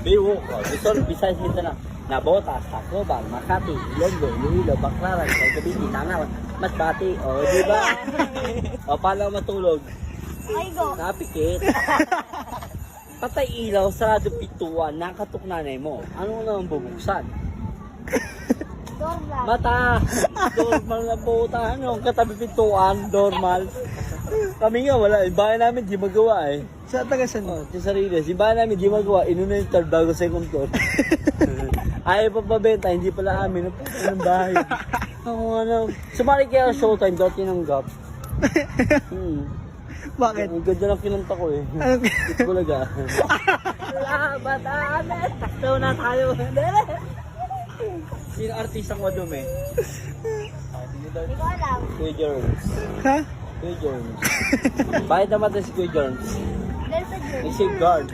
Biwo ko. Luzon, Visayas, Mindanao. Nabotas, Tacloban, Makati, Ilonggo, Iloilo, Baclaran, Cavite, Tanawan, Masbate. O, di ba? O, paano matulog? Ay, go. Napikit. Patay ilaw, sarado pituan, nakatok nanay mo. Ano naman bubuksan? Dorla. Mata! Normal na puta. Ano? Katabi pituan, normal. Kami nga wala. Yung bahay namin di magawa eh. Sa tagasan mo. Oh, sa sarili. Si bahay namin di magawa. Inuna yung third bago second floor. Ayaw pa pabenta. Hindi pala amin. Ang puta ng bahay. Ako ano. Sumali kaya ang showtime. Daw tinanggap. Bakit? Ang ganda ng kinanta ko eh. Bulaga. Bataan eh. Taktaw na tayo. Sino artistang madumi? Hindi ko alam. Kuya Germs. Ha? Kuya Germs. Bakit naman ito si Kuya Germs? Dahil sa Diyos. May safeguard.